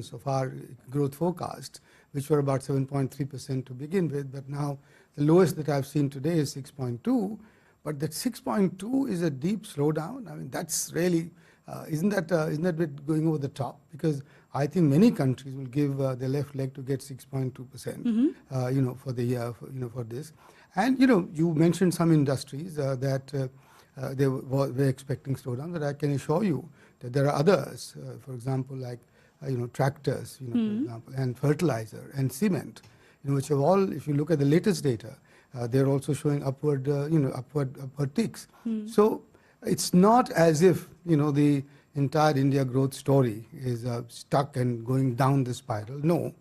guidance of our growth forecast, which were about 7.3% to begin with, but now the lowest that I've seen today is 6.2. But that 6.2 is a deep slowdown. I mean, that's really isn't that a bit going over the top? Because I think many countries will give their left leg to get 6.2%. For the year, for this. And you mentioned some industries that they were expecting slowdown. But I can assure you that there are others. For example, like tractors, for example, and fertilizer and cement, which have all, if you look at the latest data, they're also showing upward ticks. So it's not as if the entire India growth story is stuck and going down the spiral. No,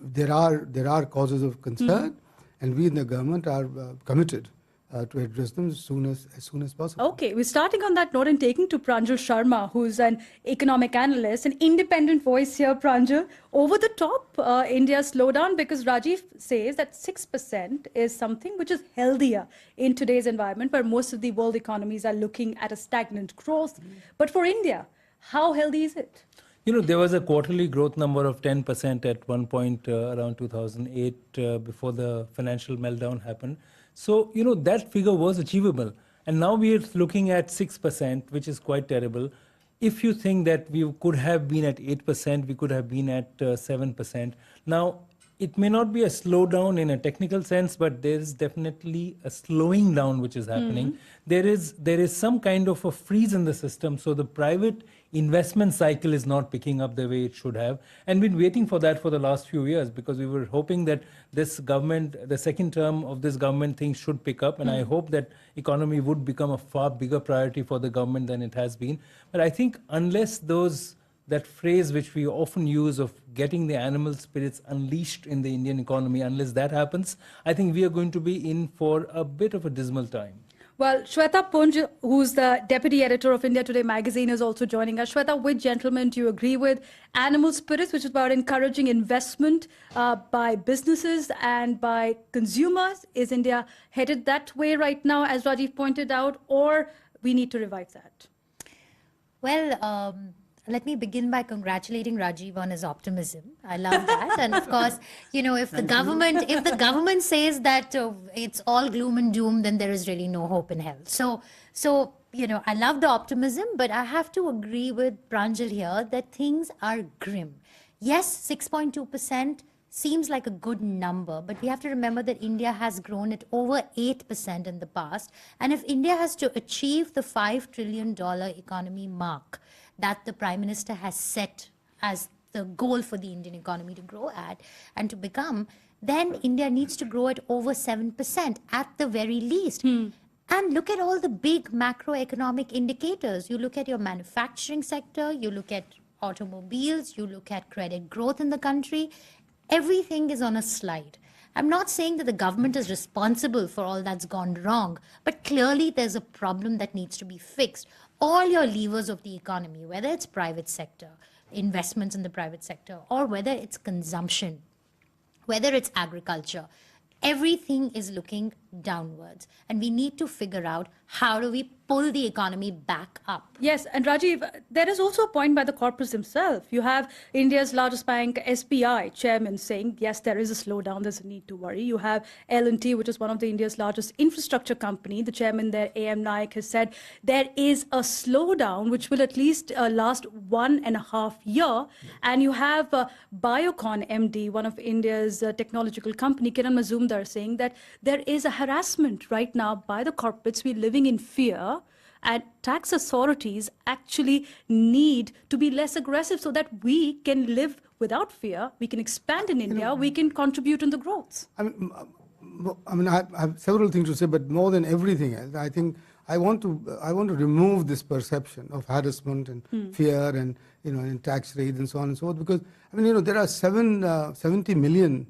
there are causes of concern, and we in the government are committed to address them as soon as possible. Okay, we're starting on that note and taking to Pranjal Sharma, who's an economic analyst, an independent voice here. Pranjal, over the top India's slowdown, because Rajiv says that 6% is something which is healthier in today's environment, where most of the world economies are looking at a stagnant growth. But for India, how healthy is it? There was a quarterly growth number of 10% at one point around 2008 before the financial meltdown happened. So, that figure was achievable. And now we are looking at 6%, which is quite terrible. If you think that we could have been at 8%, we could have been at 7%. Now, it may not be a slowdown in a technical sense, but there is definitely a slowing down which is happening. There is some kind of a freeze in the system. So the private investment cycle is not picking up the way it should have. And we've been waiting for that for the last few years, because we were hoping that this government, the second term of this government, things should pick up. And I hope that economy would become a far bigger priority for the government than it has been. But I think unless that phrase which we often use of getting the animal spirits unleashed in the Indian economy, unless that happens, I think we are going to be in for a bit of a dismal time. Well, Shweta Punj, who's the deputy editor of India Today magazine, is also joining us. Shweta, which gentleman do you agree with? Animal spirits, which is about encouraging investment by businesses and by consumers. Is India headed that way right now, as Rajiv pointed out, or we need to revive that? Well, let me begin by congratulating Rajiv on his optimism. I love that. And of course, if the government says that it's all gloom and doom, then there is really no hope in hell. So I love the optimism, but I have to agree with Pranjal here that things are grim. Yes, 6.2% seems like a good number, but we have to remember that India has grown at over 8% in the past. And if India has to achieve the $5 trillion economy mark that the Prime Minister has set as the goal for the Indian economy to grow at and to become, then India needs to grow at over 7% at the very least. And look at all the big macroeconomic indicators. You look at your manufacturing sector, you look at automobiles, you look at credit growth in the country. Everything is on a slide. I'm not saying that the government is responsible for all that's gone wrong, but clearly there's a problem that needs to be fixed. All your levers of the economy, whether it's private sector, investments in the private sector, or whether it's consumption, whether it's agriculture, everything is looking downwards. And we need to figure out how do we pull the economy back up. Yes, and Rajiv, there is also a point by the corporates himself. You have India's largest bank, SBI, chairman saying, yes, there is a slowdown, there's a need to worry. You have L&T, which is one of the India's largest infrastructure company. The chairman there, A.M. Naik, has said there is a slowdown which will at least last 1.5 years. And you have Biocon MD, one of India's technological company, Kiran Mazumdar, saying that there is a harassment right now by the corporates. We're living in fear, and tax authorities actually need to be less aggressive so that we can live without fear, we can expand in India, we can contribute in the growth. I mean, I have several things to say, but more than everything else, I think I want to remove this perception of harassment and fear and and tax raids and so on and so forth, because there are 70 million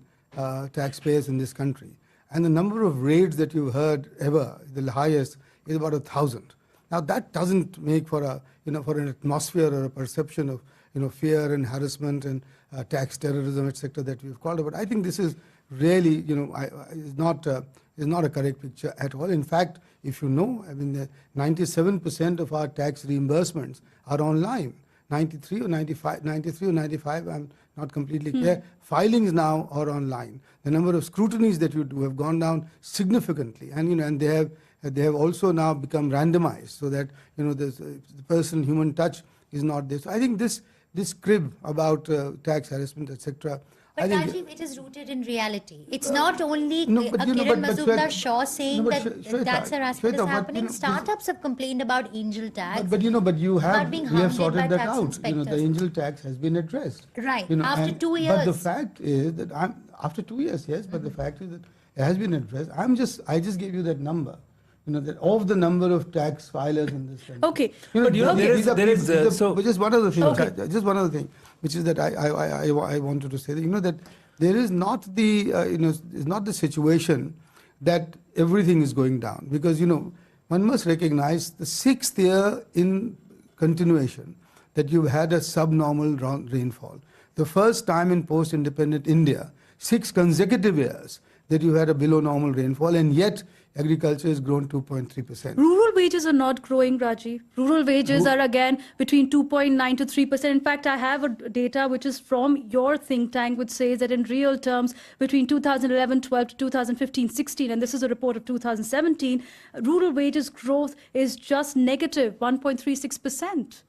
taxpayers in this country, and the number of raids that you've heard ever, the highest, is about 1,000. Now that doesn't make for for an atmosphere or a perception of fear and harassment and tax terrorism, etc. that we've called about. I think this is really is not a correct picture at all. In fact, if 97% of our tax reimbursements are online. 93 or 95, I'm not completely clear. Filings now are online. The number of scrutinies that you do have gone down significantly, and and they have also now become randomized, so that the person human touch is not there. So I think this crib about tax harassment, etc. But I think Rajiv, it is rooted in reality. It's not only No, but Kiran but Mazumdar Shweta- Shaw saying no, but that Shweta- tax harassment Shweta, is but, happening. this- Startups have complained about angel tax. But you have being we have hounded sorted by that tax out. The inspectors. angel tax has been addressed. Right, after and- 2 But the years. fact is that after 2 years, yes. But the fact is that it has been addressed. I just gave you that number. That of the number of tax filers in this country. Okay. But, just one other thing. Okay. Just one other thing, which is that I wanted to say that that there is not the is not the situation that everything is going down, because one must recognize the 6th year in continuation that you've had a subnormal rainfall. The first time in post-independent India, 6 consecutive years that you had a below normal rainfall, and yet agriculture has grown 2.3%. Rural wages are not growing, Rajiv. Rural wages are again between 2.9 to 3%. In fact, I have a data which is from your think tank, which says that in real terms, between 2011-12 to 2015-16, and this is a report of 2017, rural wages growth is just negative 1.36%.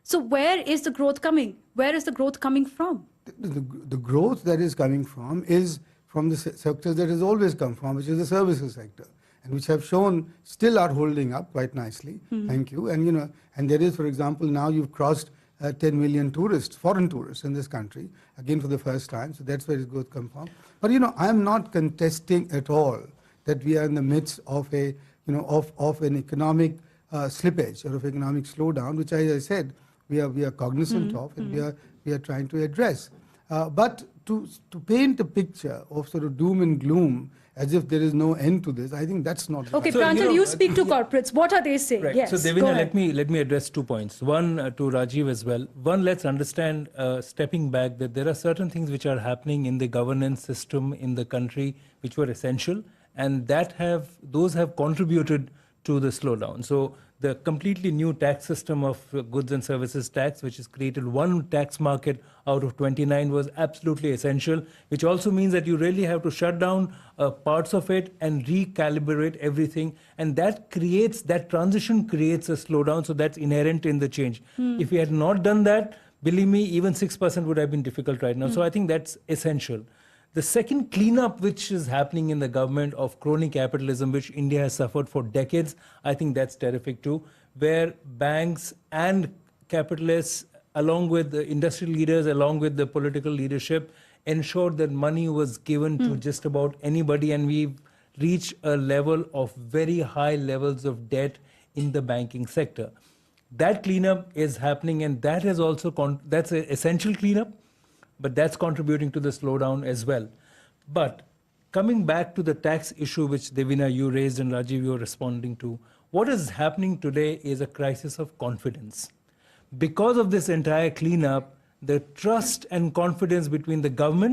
So where is the growth coming? Where is the growth coming from? The growth that is coming from is from the sectors that has always come from, which is the services sector, and which have shown still are holding up quite nicely. Thank you. And and there is, for example, now you've crossed 10 million tourists, foreign tourists in this country, again for the first time. So that's where its growth comes from. But I am not contesting at all that we are in the midst of a of an economic slippage or of economic slowdown, which, as I said, we are cognizant of, and we are trying to address. But to paint a picture of sort of doom and gloom as if there is no end to this, I think that's not Okay, So, Pranjal, you speak to corporates. What are they saying? Right. Yes, So, go Devina, ahead. let me address 2 points. One to Rajiv as well. One, let's understand, stepping back, that there are certain things which are happening in the governance system in the country which were essential, and those have contributed to the slowdown. So the completely new tax system of goods and services tax, which has created one tax market out of 29, was absolutely essential, which also means that you really have to shut down parts of it and recalibrate everything. And that transition creates a slowdown. So that's inherent in the change. If we had not done that, believe me, even 6% would have been difficult right now. So I think that's essential. The second cleanup which is happening in the government of crony capitalism, which India has suffered for decades, I think that's terrific too, where banks and capitalists, along with the industry leaders, along with the political leadership, ensured that money was given to just about anybody, and we've reached a level of very high levels of debt in the banking sector. That cleanup is happening, and that is also that's an essential cleanup. But that's contributing to the slowdown as well. But coming back to the tax issue, which Devina, you raised, and Rajiv, you're responding to, what is happening today is a crisis of confidence. Because of this entire cleanup, the trust and confidence between the government